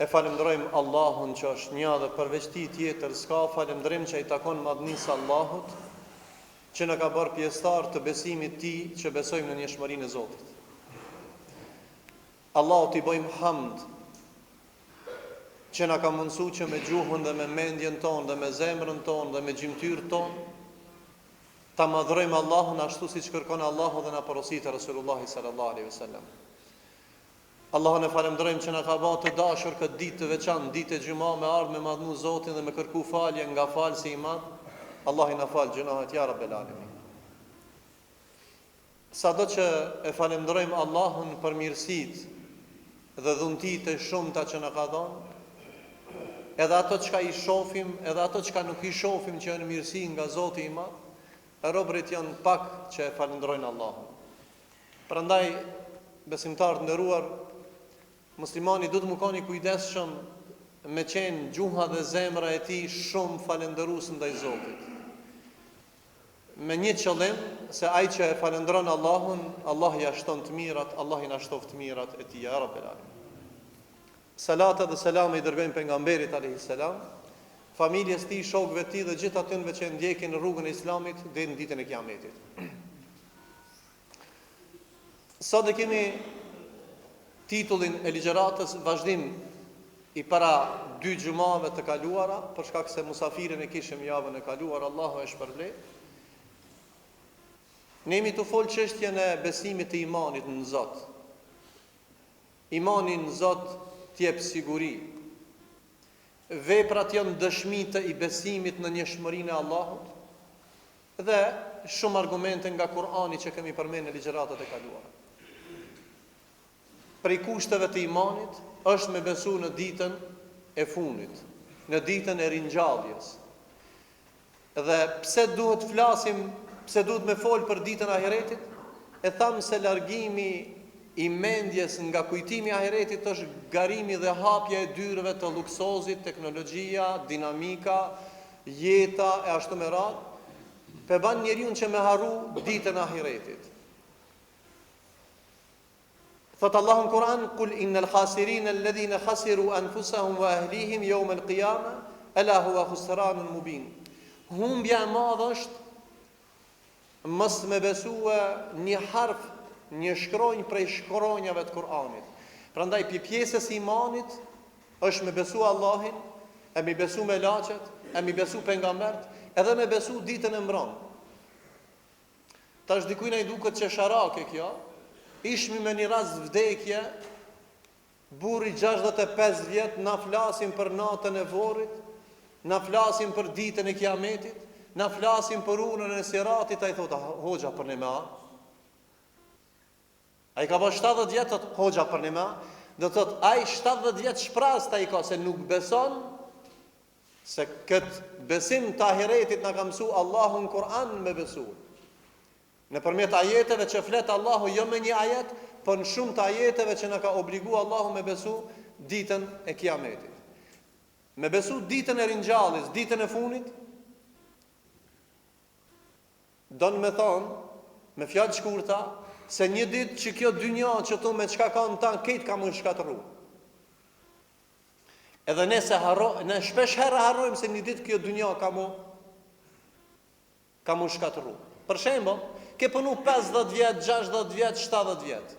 E falenderojmë Allahun që është një dhe përveç tij tjetër s'ka falendrim që i takon madhnisë Allahut, që në ka bërë pjesëtar të besimit tij që besojmë në njëshmërinë e Zotit. Allahut i bëjmë hamd që na ka mundësu që me gjuhën dhe me mendjen tonë dhe me zemrën tonë dhe me gjymtyrën tonë ta madhrojmë Allahun ashtu siç kërkon Allahu dhe na porositë Resulullahi sallallahu alaihi wasallam. Allahun e falenderojmë që na ka bërë të dashur këtë ditë të veçantë, ditë e gjuma, me ardhmë me madhnu Zotin dhe me kërku falje nga falësi i madh. Allah i na fal gjunahet ya Rabbel Alamin. Sado që e falenderojmë Allahun për mirësitë dhe dhuntitë e shumta që na ka dhënë, edhe ato çka i shohim, edhe ato çka nuk i shohim që janë mirësi nga Zoti i madh, robërit janë pak që e falenderojnë Allahun. Prandaj besimtarë të nderuar, muslimani duhet të koni kujdesshëm me qenë gjuha dhe zemra e tij shumë falendërues ndaj Zotit. Me një qëllim, se ai që e falendron Allahun, Allah ja shton të mirat, Allah i na shtoft të mirat e tij, ya Rabbel Alamin. Salata dhe selam i dërgojmë pejgamberit alayhis salam, familjes tij, shokëve të tij dhe gjithë atyre që ndjekin rrugën e Islamit deri në ditën e Kiametit. Sot e kemi titullin e ligjëratës vazhdim i para 2 gjumave të kaluara, për shkak se musafirin e kishim javën e kaluar, Allahu e shpërblet. Ne jemi të folë çështjen e besimit të imanit në Zot. Imani në Zot t'jep siguri. Veprat janë dëshmi të i besimit në njëshmërinë e Allahut dhe shumë argumente nga Kur'ani që kemi përmendur në ligjëratat e kaluara. Prej kushteve të imanit është me besu në ditën e fundit, në ditën e ringjalljes. Dhe pse duhet flasim, pse duhet me folë për ditën e ahiretit? E thamë se largimi i mendjes nga kujtimi i ahiretit është garimi dhe hapja e dyrëve të luksozit, teknologjia, dinamika, jeta e ashtu me radhë, pe ban njeriu që me harru ditën e ahiretit. Thot Allahu në Kur'an, kul innal khasirin alladhina khasiru anfusahum wa ahlihim yawm al-qiyamah ala huwa khusranun mubin. Humbja e madhe është mos me besue një harf, një shkronjë prej shkronjave të Kur'anit. Prandaj pjesës e imanit është me besu Allahin, e me besu me laqet, e me besu pejgambert, edhe me besu ditën e mbron. Tash dikujt ai duket që sharake kjo. Ishmi me një rast vdekje, burri 65 vjet, na flasim për natën e vorrit, na flasim për ditën e Kiametit, na flasim për unën e Siratit, ai thotë hoxha për ne me a. Ai ka bërë 70 vjet, thotë hoxha për ne me a, do thotë ai 70 vjet shprast ai ka se nuk beson se këtë besim të ahiretit na ka mësu Allahu në Kur'an me besu. Në përmjet ajeteve që fletë Allahu jo me një ajet, për në shumë të ajeteve që në ka obligu Allahu me besu ditën e Kiametit. Me besu ditën e ringjalljes, ditën e funit, donë me thonë, me fjallë shkurta, se një ditë që kjo dynja që tu me qka ka në tanë, ketë ka më shkatëru. Edhe ne shpesh herë harrojmë se një ditë kjo dynja ka më shkatëru. Për shembo, ke punu 50 vjet, 60 vjet, 70 vjet.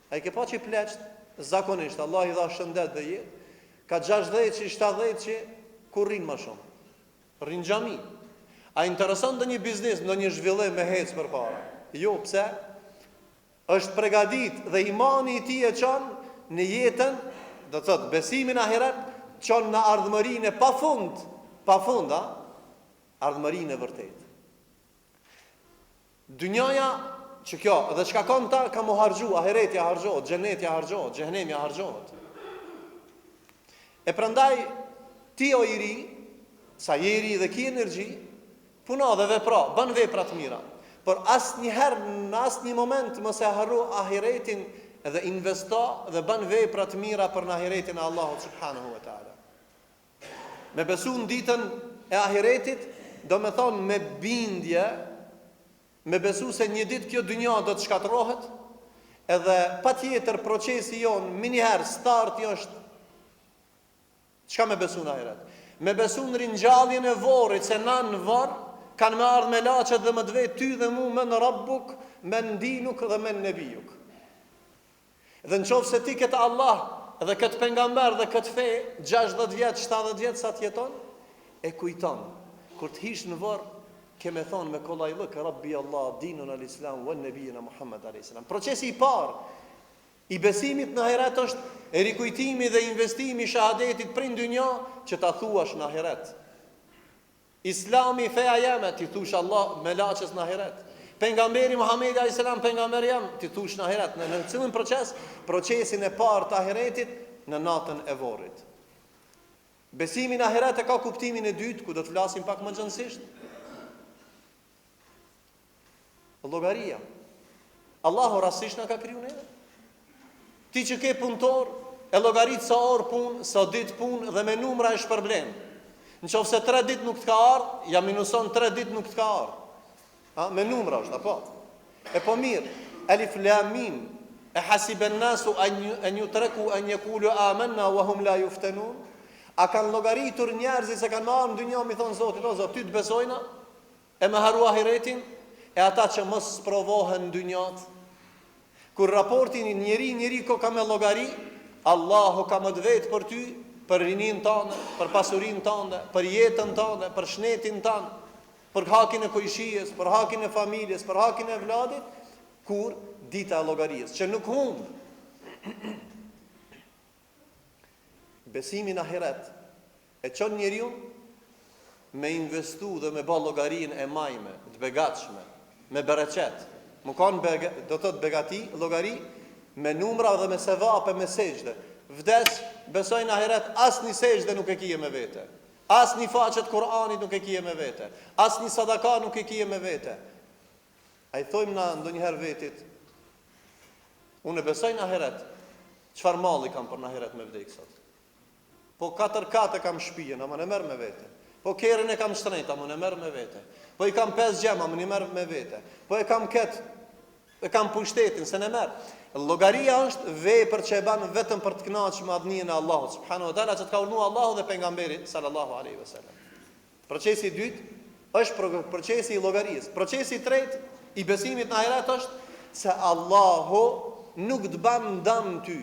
A i ke pa që i pleqt, zakonisht, Allah i dha shëndet dhe jetë, ka 60 që 70 që kur rinë ma shumë. Rinë gjami. A intereson dhe një biznis, në një zhvillim me hecë për para? Jo, pse? Është pregadit dhe imani i ti e qonë në jetën, dhe të thëtë, besimin ahiret, qonë në ardhëmërin e pa fund, ardhëmërin e vërtet. Dynjaja që kjo, dhe çka kanë ta ka mu harxhu, ahiretja harxhohet, xhenetja harxhohet, xhenemja harxhohet. E prandaj ti o i ri, sa je i ri dhe ki energji, puno dhe vepra, bën vepra të mira. Por asnjëherë në asnjë moment mos e harro ahiretin dhe investo dhe bën vepra të mira për në ahiretin e Allahut subhanahu wa taala. Me besu në ditën e ahiretit, do me thonë me bindje, me besu se një ditë kjo dynja do të shkatërrohet, edhe pa tjetër procesi jonë, minjëherë starti është Çka me besu në ahiret? Me besu në ringjalljen e varrit, se në varr kanë me ardhë me laçet dhe më të vetë ty dhe mu me në rabbuk, me në dinuk dhe me në nebijuk. Dhe në qofë se ti këtë Allah dhe këtë pengamber dhe këtë fe 60 vjetë, 70 vjetë sa tjeton, e kujton. Kur të hish në varr, keme thonë me kollajlëk, Rabbi Allah, dinun al-Islam, wa nebijina Muhammad a.s. Procesi i parë i besimit në ahiret është e rikujtimi dhe investimi i shahadetit prin dynja që ta thuash në ahiret. Islami feja jeme, ti thush Allah me laçes në ahiret. Pejgamberi Muhamedi a.s. pejgamber jam, ti thush në ahiret. Në cilin proces? Procesin e parë të ahiretit në natën e varrit. Besimi në ahiret e ka kuptimin e dytë, ku do të flasim pak më gjënsisht. Llogaria. Allahu rastësisht na ka kriju neve. Ti që ke punëtor, e llogarit sa orë punë, sa ditë punë dhe me numra e shpërblen. Nëse 3 ditë nuk të ka ardhur, ja minuson 3 ditë nuk të ka ardhur. Me numra është, apo? E po mirë, Alif Lam Mim, e hasiben nasu an yutraku an yaqulu amanna wa hum la yuftanun. A kanë llogaritur njerëzit se kanë marrë në dynjë mi thon Zotit, o Zot, ty të besojna? E më harua ahiretin? E ata që mos provohen në dynjat? Kur raportin njëri ko ka me llogari, Allahu ka më të vetë për ty, për rinin tënde, për pasurinë tënde, për jetën tënde, për shnetin tënd, për hakin e kujshijes, për hakin e familjes, për hakin e vladit, kur dita e llogarisë, që nuk humb. Besimi në ahiret e çon njeriu me investu dhe me bë llogarinë e majme, të begatshme, me bereqet. Më kanë do të begati, llogari me numra dhe me sevape, me sejdë. Vdes, besoj në ahiret, asnjë sejdë nuk e kije me vete. Asnjë faqet Kur'anit nuk e kije me vete. Asnjë sadaka nuk e kije me vete. Ai thojmë na ndonjëherë vetit, unë besoj në ahiret. Çfarë malli kam për në ahiret me vdek sot? Po 4 kate kam shtëpinë, ama ne merr me vete. Po kerën e kam shtrenjtë, ama ne merr me vete. Po i kam 5 gjema, ama ne merr me vete. Po e kam kam pushtetin, se ne merr. Llogaria është vepër që e bën vetëm për të kënaqur me adhninë e Allahut subhanahu wa taala, që ka urdhëruar Allahu dhe pejgamberi sallallahu alaihi wasallam. Procesi i dytë është procesi i llogarisë. Procesi i tretë i besimit në ahiret është se Allahu nuk të bën dëm ty.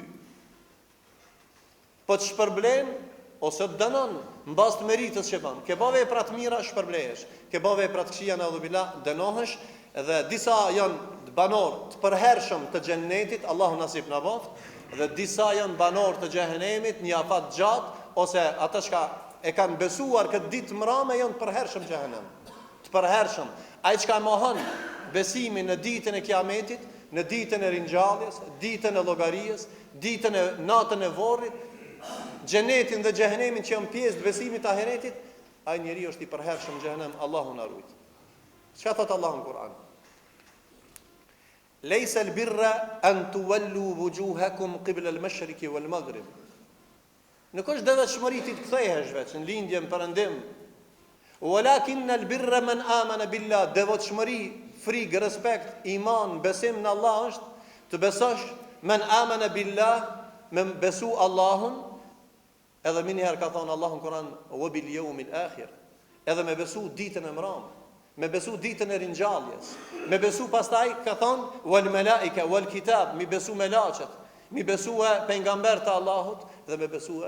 Po të shpërblen ose të dënon mbas të meritës që bën. Ke bë vepra të mira, shpërblehesh. Ke bë vepra të këqija, naudhubillah, dënohesh. Dhe disa janë banor të përhershëm të xhennetit, Allahu nasip na boft, dhe disa janë banor të xhehenemit, një afat gjatë, ose ata që e kanë besuar këtë ditë mrame janë të përhershëm xhehenem. Të përhershëm. Ai që mohon besimin në ditën e Kiametit, në ditën e ringjalljes, ditën e llogarisë, ditën e natën e varrit, xhenetin dhe xhehenemin që janë pjesë të besimit të ahiretit, ai njeriu është i përhershëm në xhehenem, Allahu na ruaj. Çka thot Allahu në Kur'an? Lejse al-birra an tuwallu wujuhakum qibla al-mashriqi wal-maghrib. Nuk është devotshmëri ti të kthehesh veç në lindje, në perëndim. Walakin al-birra man amana billah. Devotshmëri, frikë, respekt, iman, besim në Allah është të besosh man amana billah, me besu Allahun, edhe minëherë ka thonë Allahu në Kur'an wa bil yawmil akhir. Edhe me besu ditën e mramë, me besu ditën e ringjalljes, me besu pastaj ka thonë wal malaika wal kitab, mi besu me laçet, mi besu pejgamber të Allahut dhe me besu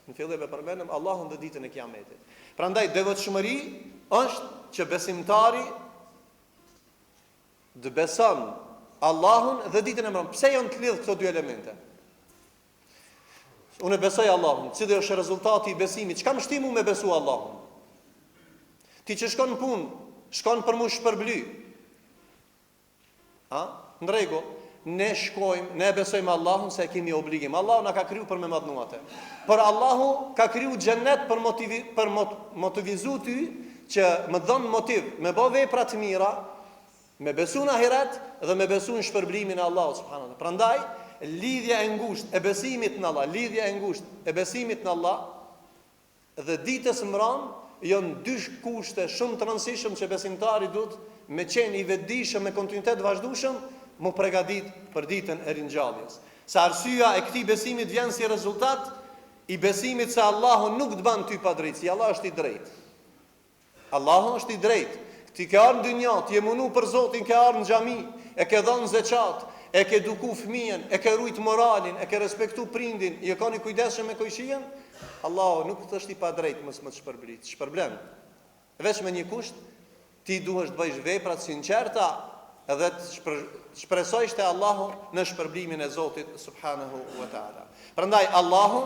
në fillim e përmendëm Allahun dhe ditën e Kiametit. Prandaj devotshmëri është që besimtari të beson Allahun dhe ditën e mbrëmjes. Pse janë të lidhur këto dy elemente? Unë besoj Allahun, cili është rezultati i besimit. Çka më shtimu me besu Allahun? Ti që shkon në punë, shkon për mu shpërbly. Në rregull, ne shkojmë, ne besojmë Allahun se kemi obligim. Allahu na ka kriju për me madhnu atë. Por Allahu ka kriju xhennet për motivizu ty që më dhon motiv me bë vepra të mira, me besu në ahiret dhe me besu në shpërblimin e Allahut subhanahu wa taala. Prandaj lidhja e ngushtë e besimit në Allah, lidhja e ngushtë e besimit në Allah dhe ditës mbrëm janë dy kushte shumë të rëndësishëm që besimtari duhet me qenë i vetëdijshëm, me kontinuitet vazhdueshëm, mu përgatit për ditën e ringjalljes. Sa arsyeja e këtij besimit vjen si rezultat i besimit se Allahu nuk të ban ty pa drejtësi. Allah është i drejtë. Allahu është i drejtë. Ti ke ardhur në dynjë, ti je munu për Zotin, ke ardhur në xhami, e ke dhënë zeqat, e ke duku fëmijën, e ke rujt moralin, e ke respektu prindin, i e ka një kujdesshëm me kojshien, Allahu nuk të është i pa drejtë mos më të shpërblen. Veç me një kusht, ti duhesh të bëjsh veprat sinqerta edhe të shpresojsh te Allahu në shpërblimin e Zotit subhanahu wa taala. Prandaj Allahu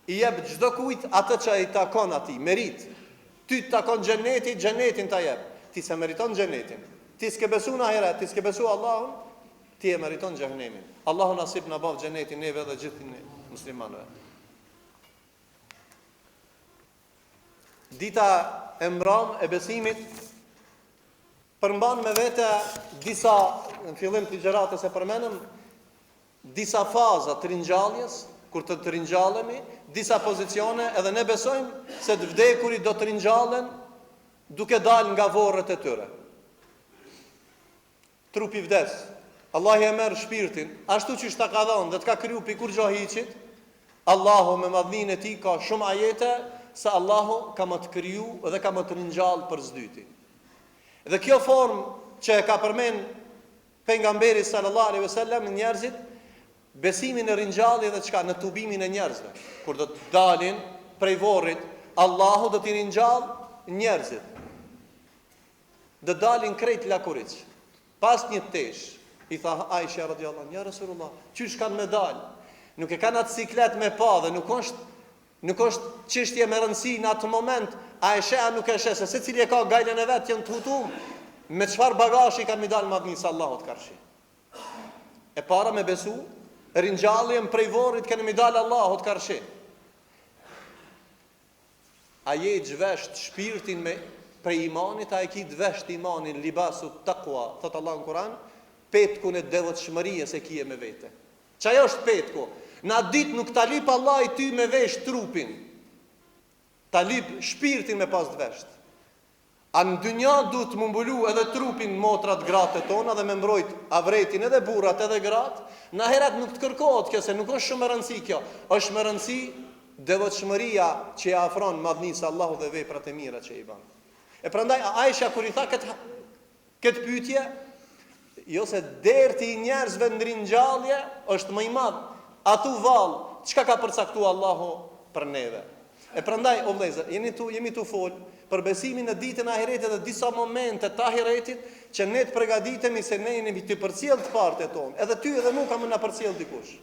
i jep çdo kujt atë që i takon atij, merit. Ty të takon xheneti, xhenetin ta jep. Ti se meriton xhenetin. Ti s'ke besu në ahiret, ti s'ke besu Allahun, ti e meriton xhenemin. Allahu nasip na bëv xhenetin neve dhe gjithë muslimanëve. Dita e mbram e besimit përmban me vete disa, në fillim të ligjëratës e përmenëm, disa faza të ringjalljes, kur të ringjallemi, disa pozicione, edhe ne besojmë se të vdekurit do të ringjallen duke dalë nga varret e tyre. Trupi vdes. Allah e merr shpirtin, ashtu që ta ka dhënë dhe të ka kriju pikur gjohiqit. Allahu me madhninë e tij ka shumë ajete se Allahu ka më të kriju dhe ka më të ringjall për s'dyti. Dhe kjo formë që e ka përmend pejgamberi sallallahu alaihi wasallam njerëzit, besimin e ringjalljes dhe çka në tubimin e njerëzve. Kur do të dalin prej varrit, Allahu do t'i ringjall njerëzit. Do dalin krejt lakuriç. Pas një tesh, i tha Aisha radhiyallahu anha, ja Rasulullah, çish kanë me dal? Nuk e kanë atë siklet me pa dhe nuk është çështje me rëndësi në atë moment, a e sheh a nuk e sheh, se secili e ka gajlen e vet janë të hutum, me çfarë bagazhi kanë me dal madhnisë Allahut karshi. E para me besu, ringjalljen prej varrit kanë me dal Allahut karshi. A je i zhvesht shpirtin me prej imanit, a e ki dvesht imanin, libasu taqwa, thot Allah në Kur'an, petkun e devotshmërisë e kije me vete. Çajo është petku. Na dit nuk ta lip Allah i ty me vesh trupin. Ta lip shpirtin me pas dvesht. A në dynja du të mumbulu edhe trupin motrat gratë tona dhe me mbrojt avretin edhe burrat edhe gratë, në heret nuk të kërkohet kjo, se nuk është shumë rëndësi kjo. Është më rëndësi devotshmëria që e afron madhnisë Allahu dhe veprat e mira që i bën. E prandaj Aisha kur i tha këtë pyetje, jo se derti i njerëzve në ringjallje është më i madh. Atu vallë, çka ka përcaktuar Allahu për neve. E prandaj o vëllezër, jemi tu fol për besimin në ditën e ahiretit dhe disa momente të ahiretit që ne të përgatitemi se ne jemi të përcjell të partet tonë. Edhe ty edhe mua kam na përcjell dikush.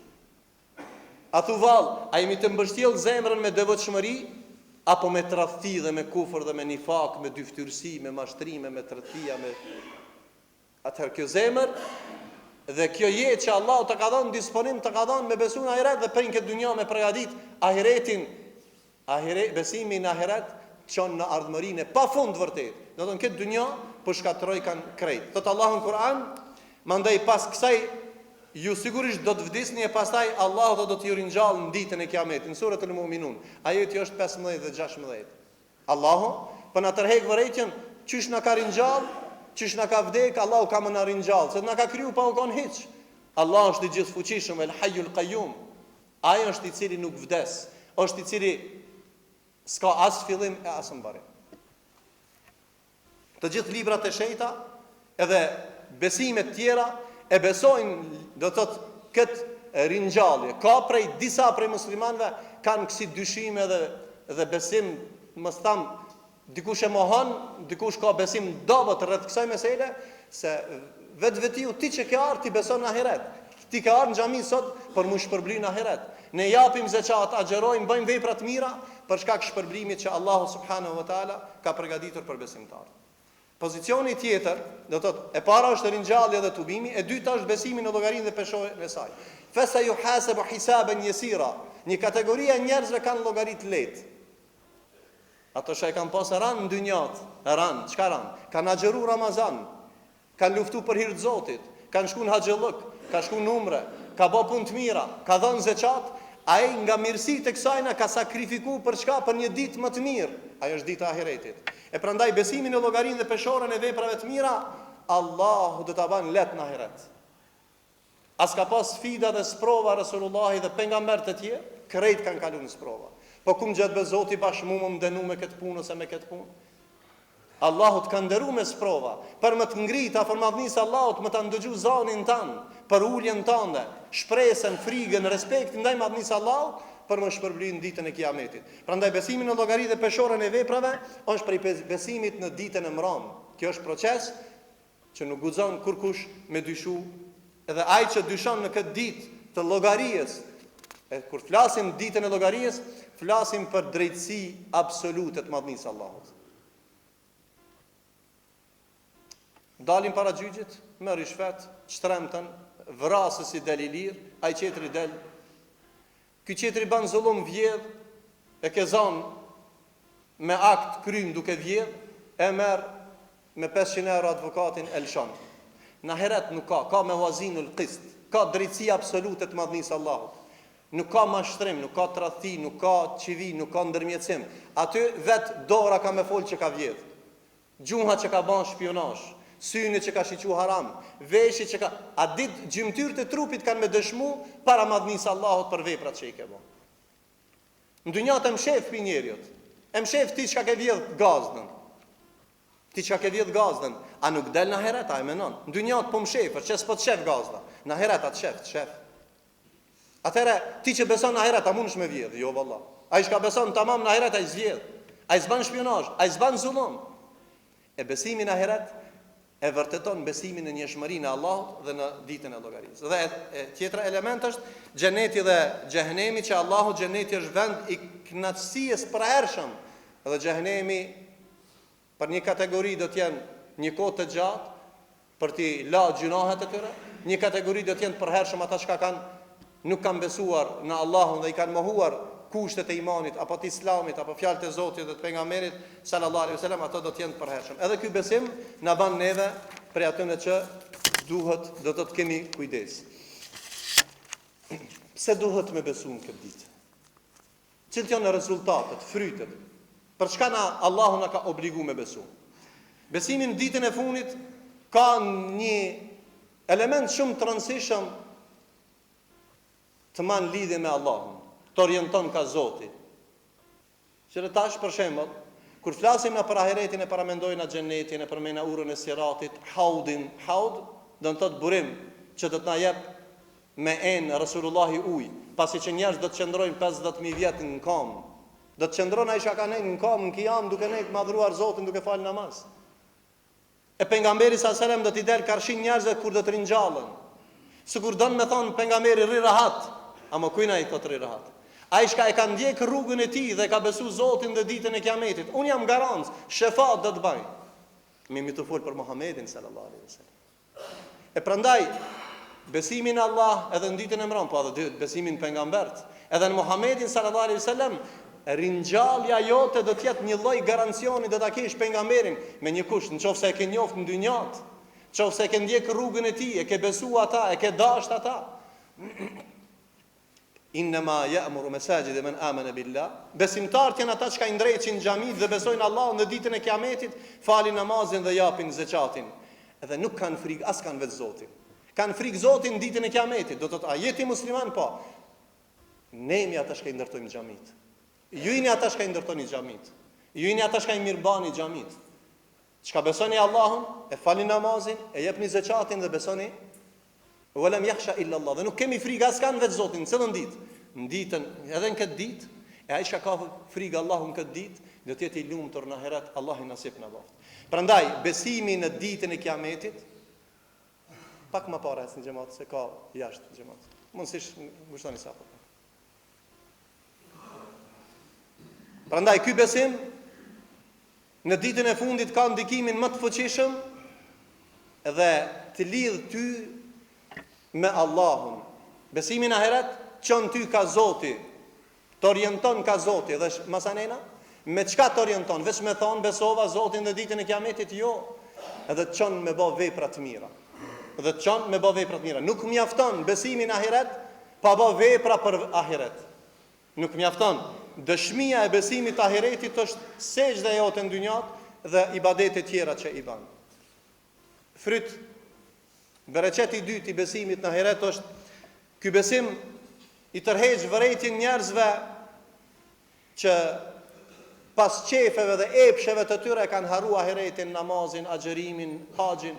Atu vallë, a jemi të mbështjell zemrën me devotshmëri apo me tradhti dhe me kufër dhe me nifak, me dyftyrsi, me mashtrime, me tradhtia, me atëherë kjo zemër dhe kjo jetë që Allah të ka dhënë disponim, të ka dhënë me besu në ahiret dhe për në këtë dunja me përgatit ahiretin, besimin në ahiret çon në ardhmërinë pa fund vërtet. Do të thonë këtë dunja po shkatroj kanë krejt. Thot Allahu në Kur'an, mandej pas kësaj ju sigurisht do të vdisni e pastaj Allahu do t'ju ringjall në ditën e Kiametit. Në suratul Mu'minun, ajeti është 15 dhe 16. Allahu po na tërheq vërejtjen, çish na ka ringjall, çish na ka vdek, Allahu ka më na ringjall, se na ka kriju pa u kon hiç. Allah është i gjithfuqishëm, El Hayyul Qayyum. Ai është i cili nuk vdes, është i cili s'ka as fillim e as mbarim. Të gjithë librat e shenjta edhe besimet tjera e besojnë, do thotë, këtë ringjallje. Ka disa prej muslimanëve kanë kësi dyshime dhe besim, mos tham, dikush e mohon, dikush ka besim dobët rreth kësaj mesele, se vetvëtiu ti që ke ardhur ti beson në ahiret. Ti ke ardhur në xhami sot për mu shpërbly në ahiret. Ne japim zeqat, agjerojmë, bëjmë vepra të mira për shkak shpërblimit që Allahu subhanahu wa taala ka përgatitur për besimtarët. Pozicioni tjetër, do thotë, e para është ringjallja dhe tubimi, e dyta është besimi në llogarinë dhe peshorën e saj. Fa sayuhasabu hisaban yasira. Një kategori e njerëzve kanë llogari të lehtë. Ato që e kanë pasë ranë në dynjat, ranë, çka ranë? Kanë agjeru Ramazan, kanë luftu për hir të Zotit, kanë shku në haxhillëk, ka shku në umre, ka bë punë të mira, ka dhënë zeqat, ai nga mirësitë e kësajna ka sakrifikuar për çka? Për një ditë më të mirë. Ajo është dita e ahiretit. E prandaj besimin në llogarinë dhe peshorën e veprave të mira, Allahu do ta bën lehtë në ahiret. As ka pas sfida dhe sprova Resulullahi dhe pejgamberët e tjerë, krejt kanë kaluar në sprova. Po kum gjatë be Zoti bashkë më dënu me këtë punë ose me këtë punë. Allahu të ka nderuar me sprova, për më të ngrit afër madhnisë Allahut, më ta ndëgju zanin tanë, për uljen tënde, shpresën, frigën, respektin ndaj madhnisë Allahut, për më shpërblim ditën e Kiametit. Prandaj besimi në llogari dhe peshorën e veprave është prej besimit në ditën e mram. Kjo është proces që nuk guxon kurkush me dyshu, edhe ai që dyshon në këtë ditë të llogarisë. Kur flasim ditën e llogarisë, flasim për drejtësi absolute të madhnisë Allahut. Dalim para gjyqit, me rishfet, shtremtën, vrasës i del i lirë, ai qetri del. Ky qetri ban zullum vjedh, e ke zon me akt krym duke vjedh, e merr me 500 euro advokatin Elshon. Në heret nuk ka me wazinul qist, ka drejtësi absolute të madhnisë Allahut. Nuk ka mashtrim, nuk ka tradhti, nuk ka qivi, nuk ka ndërmjetësim. Aty vet dora ka me fol që ka vjedh. Gjuha që ka ban shpionazh, syni që ka shiqu haram, veshi që ka... A dit gjymtyrët e trupit kanë me dëshmu para madhnisë Allahut për veprat që i ke bo. Në dynjat e mshef për njerjot, e mshef ti që ka ke vjedh gazdën. Ti që ka ke vjedh gazdën, a nuk del në heret, a e menon. Në dynjat po mshefër, që s'po të shef gazda. Në heret atë shef. Atëre, ti që beson në heret, a mund shme vjedh? Jo, valla. A i shka beson tamam në heret, a i zvjedh. A i zban shpionazh, a i zban zullum. E besimi në heret, e vërteton besimin në njëshmërinë e Allahut dhe në ditën e llogarisë. Dhe tjetra element është xheneti dhe xhehenemi, që Allahu xheneti është vend i kënaqësisë për hershëm, dhe xhehenemi për një kategori do të jenë një kohë të gjatë për t'i la gjunahet e tyre, një kategori do të jenë për hershëm ata që nuk kanë besuar në Allahun dhe i kanë mohuar kushtet e imanit apo të islamit apo fjalët e Zotit dhe të pejgamberit sallallahu alaihi wasallam, ato do të jenë të përhershëm. Edhe ky besim na ban neve për atyre që do të kemi kujdes. Pse duhet me besu në këtë ditë? Cilat janë rezultatet, frytet? Për çka Allahu na ka obliguar me besu? Besimi në ditën e fundit ka një element shumë të rëndësishëm të man lidhje me Allahun. Të orienton ka Zoti. Që tash për shembull, kur flasim në për ahiretin e paramendojnë në xhenetin, e përmena urën e siratit, haud, do të thotë burim që do të na jep me enë Rasulullahi ujë, pasi që njerëz do të qëndrojnë 50.000 vjet në kom. Do të qëndron ai që ka në kom në Kiam duke ne madhruar Zotin duke fal namaz. E pejgamberi sallallahu alajhi wasallam do t'i del karshin njerëzve kur do të ringjallën. Sikur don me thon pejgamberi ri rahat, ama kujna i thot ri rahat. Ai shka e ka ndjek rrugën e tij dhe ka besu Zotin dhe ditën e Kiametit. Unë jam garant, shefat do të bëj. Mi të fol për Muhamedit sallallahu alaihi wasallam. E prandaj besimi në Allah edhe në ditën e mram, po edhe besimin në pejgambert, edhe në Muhamedit sallallahu alaihi wasallam, ringjallja jote do të jetë një lloj garancioni do ta kesh pejgamberin me një kush, nëse e ke njoft në dynjat, nëse e ke ndjek rrugën e tij, e ke besu ata, e ke dasht ata. Innama ya'muru masajid man amana billah. Besimtarët janë ata që i ndreqin xhamit dhe besojnë Allahun në ditën e Kiametit, falin namazin dhe japin zakatin. Edhe nuk kanë frikë as kanë vetë Zotin. Kanë frikë Zotin në ditën e Kiametit. Do të thotë, a jeti musliman po? Nemi ata që i ndërtojnë xhamit. Ju jeni ata që i ndërtoni xhamit. Ju jeni ata që i mirëbani xhamit. Çka besoni Allahun, e falin namazin, e jepni zakatin dhe besoni Walam yakhsha illa Allah. Dhe nuk kemi frikë as kanë vetë Zotin, çelën ditë. Në ditën, edhe në këtë ditë, e ai që ka frikë Allahun këtë ditë, do të jetë i lumtur në ahiret, Allah i nasip na boft. Prandaj besimi në ditën e Kiametit, pak më para se në xhamat se ka jashtë xhamat. Mundësish ngushtoni sa po. Prandaj ky besim në ditën e fundit ka ndikimin më të fuqishëm dhe të lidh ty me Allahun. Besimi në ahiret çon ty ka Zoti, të orienton ka Zoti dhe masanena, me çka të orienton? Vetëm me thon besova Zotin dhe ditën e Kiametit, jo. Edhe të çon me bë vepra të mira. Dhe të çon me bë vepra të mira. Nuk mjafton besimi në ahiret pa bë vepra për ahiret. Nuk mjafton. Dëshmia e besimit të ahiretit është sejdha jote në dynjat dhe ibadetet tjera që i bën. Fryt Bereqeti i dytë i besimit në ahiret është ky besim i tërheq vërejtjen njerëzve që pas qefeve dhe epsheve të tyre kanë haru ahiretin, namazin, agjerimin, haxhin.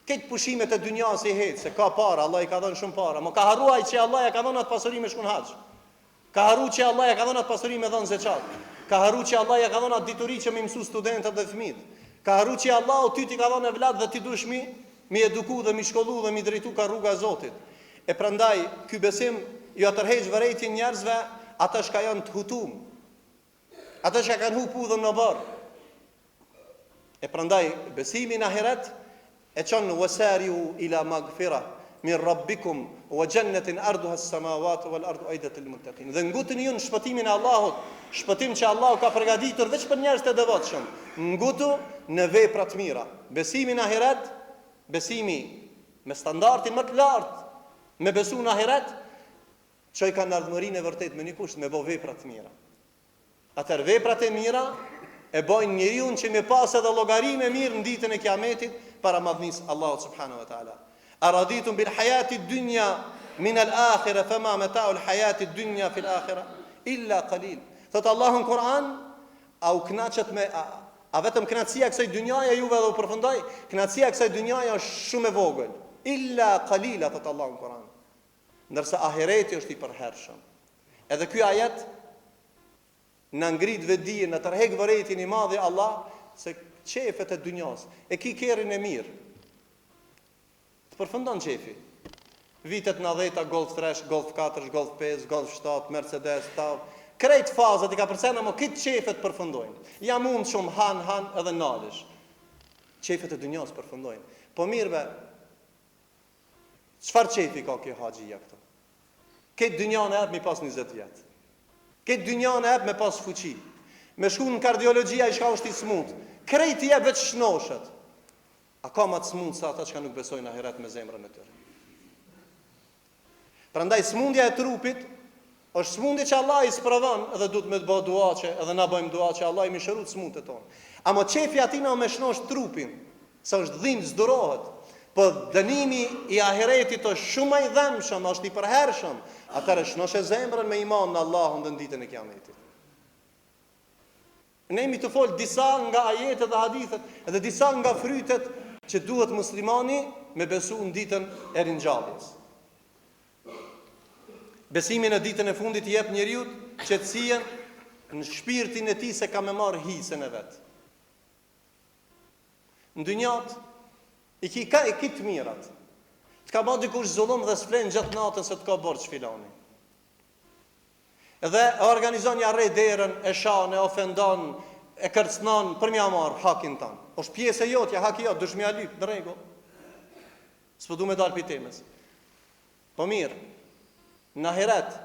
Këtë pushimet e dynjas i hetë, se ka para, Allah i ka dhënë shumë para, mo ka haru ai që Allah ja ka dhënë atë pasuri me shkon haxh. Ka haru që Allah ja ka dhënë atë pasuri me dhënë zeqat. Ka haru që Allah ja ka dhënë atë dituri që me mësu studentët dhe fëmijët. Ka haru që Allah ty ti ka dhënë evlad dhe ti dush mi eduku dhe mi shkollu dhe mi drejtu ka rruga e Zotit. E prandaj ky besim jo tërheq vërejtjen njerëzve, ata që janë të hutum. Ata që kanë hupu dhe në barë. E prandaj besimi në ahiret e çon wasariu ila magfira min rabbikum wa jannatin arduha as-samawati wal ardu aidat lil muttaqin. Dhe nguteni ju në shpëtimin e Allahut, shpëtim që Allahu ka përgatitur vetëm për njerëzit e devotshëm. Ngutu në vepra të mira. Besimi në ahiret, besimi me standardin më të lartë, me besu në ahiret, çoj kanë ardhmërinë e vërtet me një kusht, me bë vepra të mira. Atër veprat e mira e bojnë njeriu që me pas edhe llogarinë e mirë në ditën e Kiametit para madhnisë Allahut subhanahu wa taala. Araditum bil hayati dunya min al akhirah fama mata'u al hayati dunya fi al akhirah illa qalil. Thot Allahu në Kur'an, au kënaqet me a vetëm kënaqësia e kësaj dynjaje juve do u përfundoj, kënaqësia e kësaj dynjaje është shumë e vogël. Illa qalila thot Allahu në Kur'an. Ndërsa ahireti është i përhershëm. Edhe ky ajet në ngrit vetdijen, në tërheq vërejtjen i madh i Allah se qefet e dynjas, e ki kerrin e mirë. Të përfundon qefi. Vitet 90-a, Golf 3, Golf 4, Golf 5, Golf 7, Mercedes, TAV, krejt fazat i ka përcena, mo këtë qefet përfundojnë. Ja mund shumë han edhe nalesh. Qefet e dynjas përfundojnë. Po mirëve, çfarë qefi ka kjo haxhia këtu? Këtë dynjan e mi pas 20 vjet. Këtë dynjan e me pas fuqi. Me shku në kardiologjia i shka është i smut. Krejt i veç shnoshet. A ka ma të smut sa ata që ka nuk besojnë ahiret me zemrën e tyre. Prandaj smundja e trupit është smundje që Allah i sprovon edhe duhet me të bëjë dua që edhe na bëjmë dua që Allah i mëshiroj smundet tonë. Amo çefi atina me shnosh trupin, sa është dhimbë zdurohet. Po dënimi i ahiretit është shumë i dhëmshëm, është i përhershëm. Atëherë shnoshe zemrën me iman në Allahun dhe në ditën e Kiametit. Ne jemi të folë disa nga ajetet dhe hadithet, edhe disa nga frytet që duhet muslimani me besu në ditën e ringjalljes. Besimi në ditën e fundit i jep njeriu qetësinë në shpirtin e tij se ka me marr hisën e vet. Në dynjat i ki të mirat. Të ka bërë dikush zullum dhe s'flen gjatë natën se të ka borxh filani. Edhe organizon ja rrej derën, e shan, e ofendon, e kërcënon për mja marr hakin tan. Është pjesë e jotja, haki jot, dush mja lyp, në rregull. S'po du me dal pi temës. Po mirë, në ahiret,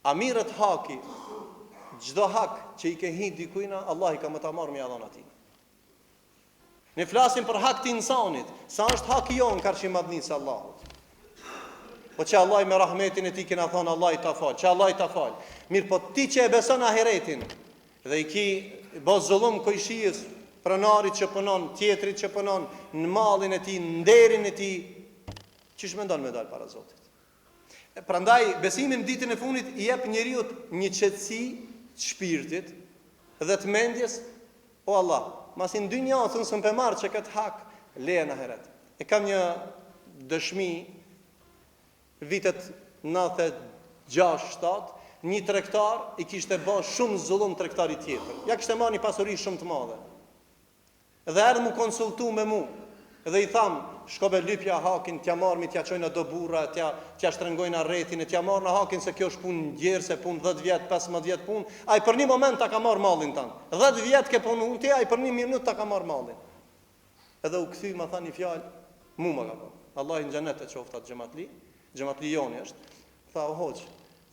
a mirët haki, çdo hak që i ke hi dikujna, Allah i ka më ta marrë mja dhon atij. Ne flasim për hak të insanit, sa është haki jon karshi madhnisë Allahut. Po që Allah me rahmetin e tij kena thonë Allah i ta fal, që Allah i ta fal. Mirë, po ti që e beson ahiretin dhe i ki bë zullum kojshijës, pronarit që punon, tjetrit që punon, në mallin e tij, në nderin e tij, çish mendon me dal para Zotit. Prandaj besimi në ditën e fundit i jep njeriu një qetësi të shpirtit dhe të mendjes, o Allah, masi në dynja thonë se më marr që këtë hak leje në ahiret. E kam një dëshmi vitet 96-7, një tregtar i kishte bë shumë zullum tregtarit tjetër. Ja kishte marrë një pasuri shumë të madhe. Dhe erdhi më konsultu me mua. Dhe i tham, shkobe lypja hakin, t'ja marrmi, t'ja çojnë do burra, t'ja shtrëngojnë rrethin, t'ja marrë në hakin se kjo është punë gjerse, punë 10 vjet, 15 vjet punë. Ai për një moment ta ka marrë mallin tan. 10 vjet ke punu ti, ai për një minutë ta ka marrë mallin. Edhe u kthy më tha një fjalë, mua më ka thonë. Allahi në xhenet e qoftë atë xhamatli joni është. Tha o hoç,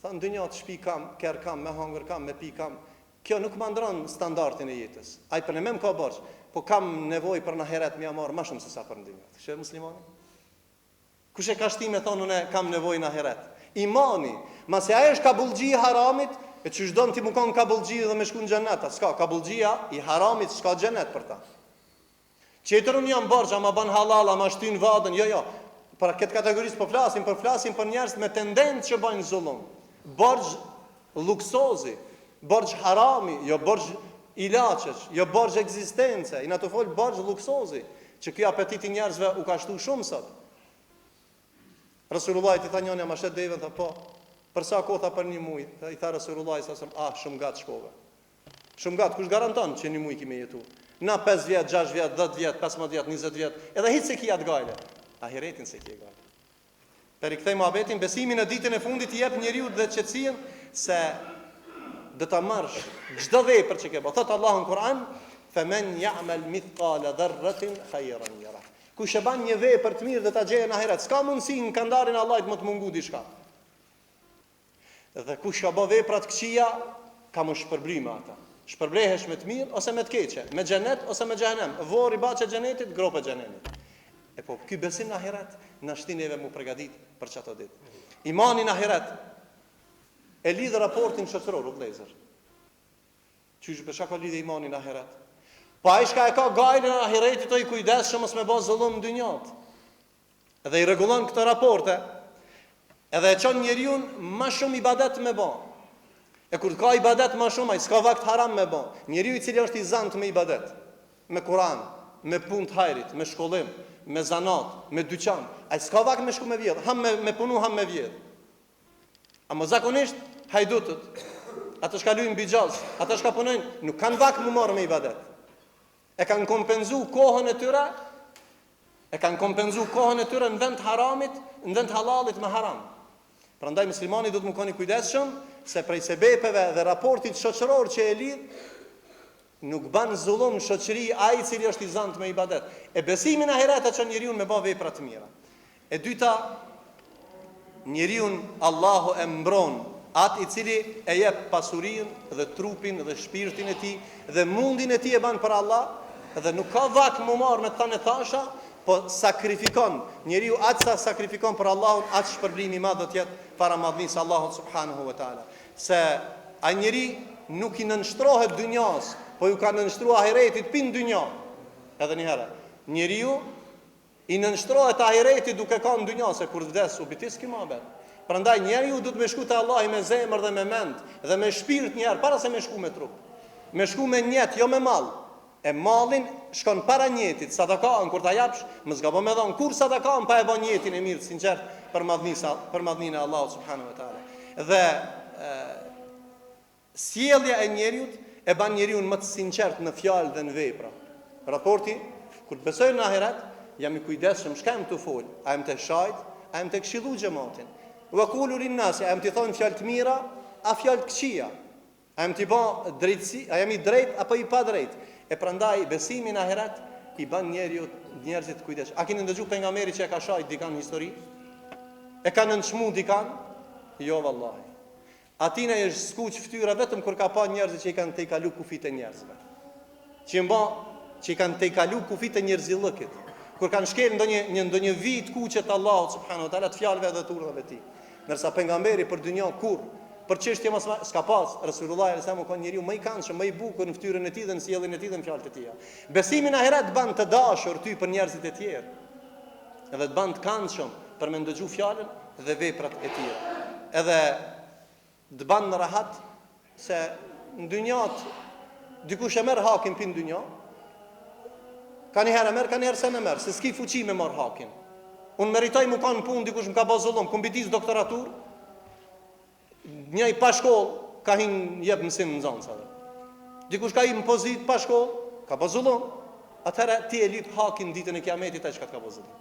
tha në dynjë të shtëpi kam, kerr kam, me hangër kam, me pi kam. Kjo nuk më ndron standardin e jetës. Ai për ne më ka borx, po kam nevojë për në ahiret më marr më shumë se sa për ndonjë. Shë muslimani? Kush e ka shtimë thonë unë kam nevojë në ahiret? Imani, mase ai është kabullxhi i haramit, e çu çdon ti më kon kabullxhi dhe më shkon në xhenet, s'ka kabullxhia i haramit, s'ka xhenet për ta. Qeterun janë borxh, ama ban halal, ama shtyn vadën. Jo. Për këtë kategorisë po flasim për njerëz me tendencë që bëjnë zullum. Borxh luksozi, borxh harami, jo borxh ilaçesh, jo borxh ekzistence. I na të fol borxh luksozi, që ky apetit i njerëzve u ka shtu shumë sot. Rasulullah i tha njëri, "Ma shet devën?" Tha, "Po." "Për sa kohë?" Tha, "Për 1 muaj." I tha Rasulullah sallallahu shumë gat shkove. Shumë gat, kush garanton që 1 muaj kimi jetu? Na 5 vjet, 6 vjet, 10 vjet, 15 vjet, 20 vjet, edhe hiç se ki atë gajle. Ahiretin se ki e gajle. Per i kthej muhabetin, besimin në ditën e fundit i jep njeriu dhe qetësinë se do ta marrësh çdo vepër që ke bërë. Thot Allahu në Kur'an, "Faman ya'mal mithqala dharratin khayran yara." Kush e ban një vepër të mirë do ta gjejë në ahiret. S'ka mundësi në kandarin e Allahut më të mungu diçka. Dhe kush ka bë vepra të këqija, ka më shpërblim me ata. Shpërblehesh me të mirë ose me të keqe, me xhenet ose me xhehenem. Vorri baçë xhenetit, gropa xhenemit. E po ky besim në ahiret na shtin neve mu përgatit për çato ditë. Imani në ahiret e lidh raportin shoqëror, o vëllezër. Qysh për çka ka lidhje imani në ahiret? Po ai shka e ka gajlën e ahiretit, ai kujdesshëm mos me bë zullum në dynjat. Edhe i rregullon këtë raporte, edhe e çon njeriu më shumë ibadet me bë. E kur ka ibadet më shumë, ai s'ka vakt haram me bë. Njeriu i cili është i zant me ibadet, me Kur'an, me punë të hajrit, me shkollim, me zanat, me dyqan, ai s'ka vakt me shku me vjedh, ham me punu, ham me vjedh. Ama zakonisht hajdutët, ata shka luajnë bijaz, ata shka punojnë, nuk kanë vakt më marrë me ibadet. E kanë kompenzu kohën e tyre, në vend haramit, në vend halalit me haram. Prandaj muslimani do të më koni kujdesshëm se prej sebepeve dhe raportit shoqëror që e lidh, nuk ban zullum në shoqëri ai i cili është i zant me ibadet. E besimi në ahiret që njeriu me bë vepra të mira. E dyta, njeriu Allahu e mbron atë i cili e jep pasurinë dhe trupin dhe shpirtin e tij dhe mundin e tij e ban për Allah dhe nuk ka vak më marr me thanë thasha, po sakrifikon. Njeriu atë sa sakrifikon për Allahun, atë shpërblimi i madh do të jetë para madhnisë Allahut subhanahu wa taala. Se ai njeri nuk i nënshtrohet dynjas, po ju ka nënshtruar ahiretit pin dynja. Edhe një herë, njeriu i nënshtrohet ahiretit duke qenë në dynja, se kur vdes u bitis ki mohabet. Prandaj njeriu duhet me shku te Allahi me zemër dhe me mend dhe me shpirt një herë para se me shku me trup. Me shku me njet, jo me mall. E mallin shkon para njetit, sadaka kur ta japsh, mos gabon me dhon kur sadaka pa e bën njetin e mirë sinqert për madhninë e Allahut subhanahu wa taala. Dhe sjellja e njeriu e ban njeriu më të sinqert në fjalë dhe në vepra. Raporti kur besoj në ahiret, jam i kujdesshëm çka jam të fol, a jam të shajt, a jam të këshillu xhamatin. Wa qulu lin nas, a jam të thon fjalë të mira, a fjalë të këqija. A jam të bë drejtësi, a jam i drejt apo i pa drejt. E prandaj besimi në ahiret i ban njerëzit të kujdesshëm. A keni ndëgju pejgamberin që e ka shajt dikan histori? E kanë nënçmu dikan? Jo vallahi. Atina është skuq fytyra vetëm kur ka pa njerëz që i kanë tejkalu kufit e njerëzve. Që i kanë tejkalu kufit e njerëzillëkit. Kur kanë shkel ndonjë vit kuqe të Allahut subhanahu wa taala të fjalëve dhe të urdhave të tij. Ndërsa pejgamberi për dynjë kur për çështje mos s'ka pas, Resulullah sallallahu alaihi wasallam ka njeriu më i këndshëm, më i bukur në fytyrën e tij dhe në sjelljen e tij dhe në fjalët e tij. Besimi në ahiret ban të dashur ty për njerëzit e tjerë. Edhe të ban të këndshëm për me ndëgju fjalën dhe veprat e tij. Edhe të ban në rahat se në dynjat dikush e merr hakin pin dynjë. Ka një herë merr, ka një herë se në merr, se s'ki fuqi me marr hakin. Unë meritoj më kanë punë dikush më ka bë zullum, kumbitis doktoratur. Njëj pa shkollë ka hin jep mësim në nxënësave. Dikush ka hin pozit pa shkollë, ka bë zullum. Atëherë ti e lyp hakin ditën e kiametit ai çka ka bë zullum.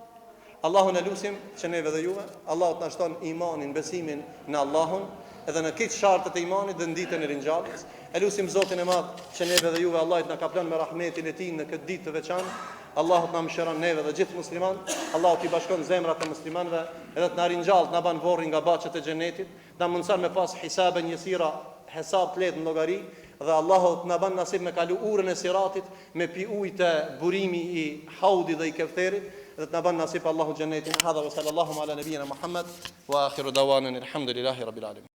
Allahun e lutim që neve dhe juve, Allahu të na shton imanin, besimin në Allahun, edhe në këtë shartet e imanit dhe në ditën e ringjalljes. E lutim Zotin e Madh që neve dhe juve Allahu të na kaplon me rahmetin e tij në këtë ditë të veçantë. Allahu të na mëshiron neve dhe gjithë muslimanët. Allahu t'i bashkon zemrat e muslimanëve, edhe të na ringjall, të na ban vorrin nga baçet e xhenetit, na mundson me pas hisaben yesira, hesab të lehtë në llogari, dhe Allahu të na ban nasib me kalu urën e siratit, me pi ujë të burimi i haudit dhe i kefterit, dhe të na ban nasib Allahu xhenetin. Hadha wa sallallahu ala nabiyina Muhammad wa akhiru dawanan alhamdulillahi rabbil alamin.